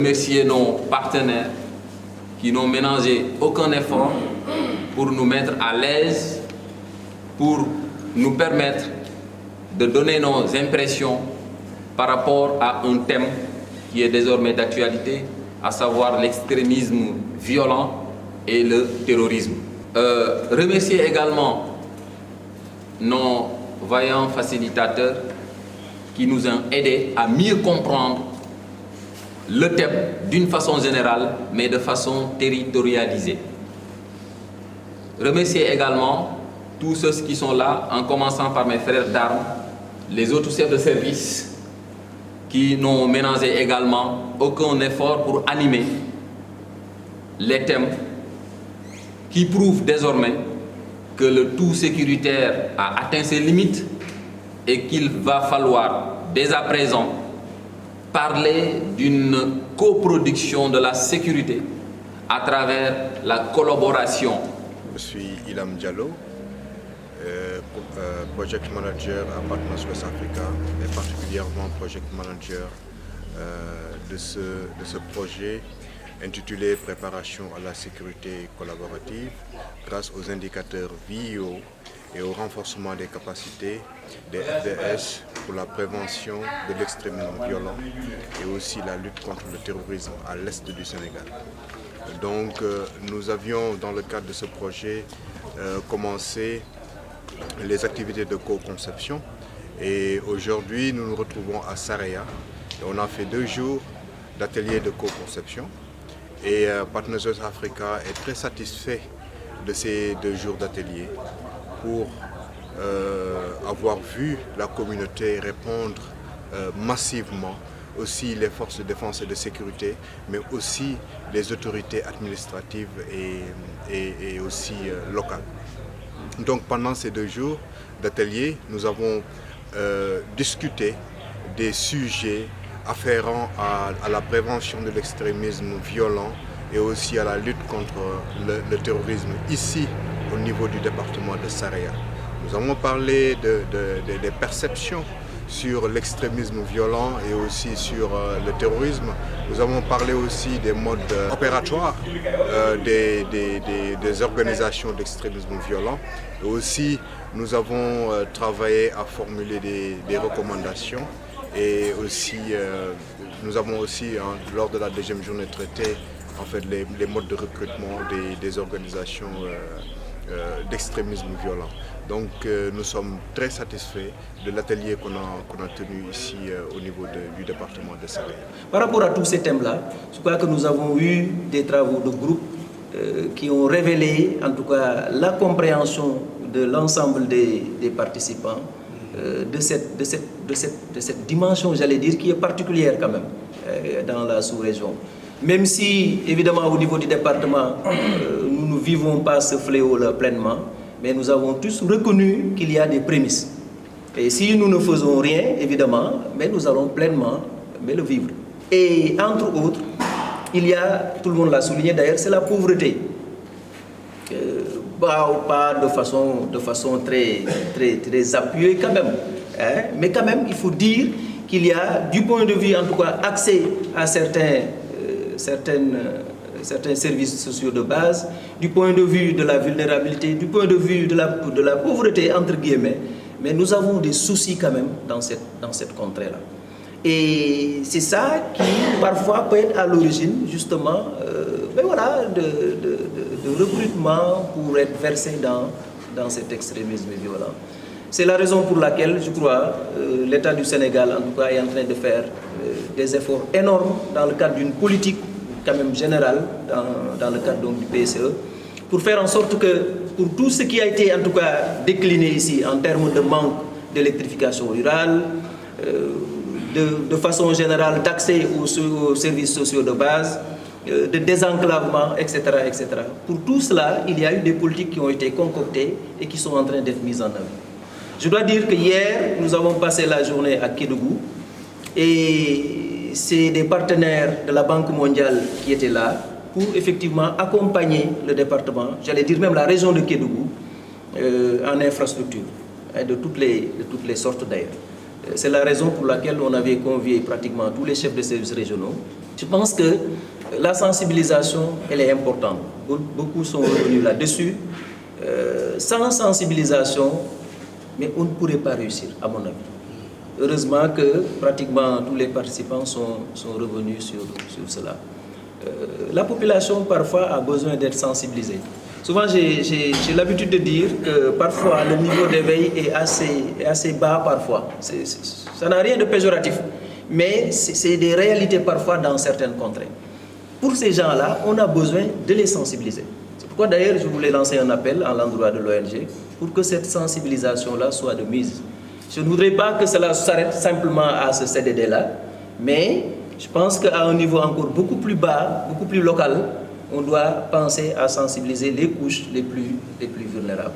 Remercier nos partenaires qui n'ont ménagé aucun effort pour nous mettre à l'aise, pour nous permettre de donner nos impressions par rapport à un thème qui est désormais d'actualité, à savoir l'extrémisme violent et le terrorisme. Remercier également nos vaillants facilitateurs qui nous ont aidés à mieux comprendre le thème d'une façon générale, mais de façon territorialisée. Remercier également tous ceux qui sont là, en commençant par mes frères d'armes, les autres chefs de service qui n'ont ménagé également aucun effort pour animer les thèmes qui prouvent désormais que le tout sécuritaire a atteint ses limites et qu'il va falloir dès à présent parler d'une coproduction de la sécurité à travers la collaboration. Je suis Ilham Diallo, Project Manager à Partners West Africa et particulièrement Project Manager de ce projet intitulé Préparation à la sécurité collaborative grâce aux indicateurs VIO et au renforcement des capacités des FDS pour la prévention de l'extrémisme violent et aussi la lutte contre le terrorisme à l'est du Sénégal. Donc nous avions dans le cadre de ce projet commencé les activités de co-conception et aujourd'hui nous nous retrouvons à Saraya et on a fait 2 jours d'atelier de co-conception et Partners West Africa est très satisfait de ces 2 jours d'atelier pour avoir vu la communauté répondre massivement, aussi les forces de défense et de sécurité, mais aussi les autorités administratives et aussi locales. Donc pendant ces 2 jours d'atelier, nous avons discuté des sujets afférents à la prévention de l'extrémisme violent et aussi à la lutte contre le terrorisme ici au niveau du département de Saraya. Nous avons parlé des perceptions sur l'extrémisme violent et aussi sur le terrorisme. Nous avons parlé aussi des modes opératoires des organisations d'extrémisme violent. Et aussi, nous avons travaillé à formuler des recommandations et aussi, nous avons aussi, lors de la 2e journée traité en fait, les modes de recrutement des organisations d'extrémisme violent. Donc nous sommes très satisfaits de l'atelier qu'on a tenu ici au niveau du département de Saraya. Par rapport à tous ces thèmes-là, je crois que nous avons eu des travaux de groupe qui ont révélé en tout cas la compréhension de l'ensemble des participants de cette dimension, j'allais dire, qui est particulière quand même dans la sous-région. Même si, évidemment, au niveau du département, nous ne vivons pas ce fléau-là pleinement, mais nous avons tous reconnu qu'il y a des prémices. Et si nous ne faisons rien, évidemment, mais nous allons pleinement le vivre. Et entre autres, il y a, tout le monde l'a souligné d'ailleurs, c'est la pauvreté. Pas de façon très appuyée quand même. Hein? Mais quand même, il faut dire qu'il y a, du point de vue en tout cas, accès à certains services sociaux de base, du point de vue de la vulnérabilité, du point de vue de la pauvreté, entre guillemets, mais nous avons des soucis quand même dans cette contrée-là. Et c'est ça qui, parfois, peut être à l'origine, justement, de recrutement pour être versé dans cet extrémisme violent. C'est la raison pour laquelle, je crois, l'État du Sénégal, en tout cas, est en train de faire des efforts énormes dans le cadre d'une politique quand même générale, dans le cadre donc, du PSE, pour faire en sorte que, pour tout ce qui a été en tout cas décliné ici en termes de manque d'électrification rurale, de façon générale d'accès aux services sociaux de base, de désenclavement, etc., etc. Pour tout cela, il y a eu des politiques qui ont été concoctées et qui sont en train d'être mises en œuvre. Je dois dire que hier, nous avons passé la journée à Kédougou et c'est des partenaires de la Banque mondiale qui étaient là pour effectivement accompagner le département, j'allais dire même la région de Kédougou, en infrastructure, de toutes les sortes d'ailleurs. C'est la raison pour laquelle on avait convié pratiquement tous les chefs de services régionaux, Je pense que la sensibilisation, elle est importante. Beaucoup sont revenus là-dessus. Sans sensibilisation, mais on ne pourrait pas réussir, à mon avis. Heureusement que pratiquement tous les participants sont revenus sur cela. La population, parfois, a besoin d'être sensibilisée. Souvent, j'ai l'habitude de dire que parfois, le niveau d'éveil est assez bas parfois. Ça n'a rien de péjoratif, mais c'est des réalités parfois dans certaines contrées. Pour ces gens-là, on a besoin de les sensibiliser. C'est pourquoi d'ailleurs, je voulais lancer un appel à l'endroit de l'ONG pour que cette sensibilisation-là soit de mise. Je ne voudrais pas que cela s'arrête simplement à ce CDD-là, mais je pense qu'à un niveau encore beaucoup plus bas, beaucoup plus local, on doit penser à sensibiliser les couches les plus vulnérables.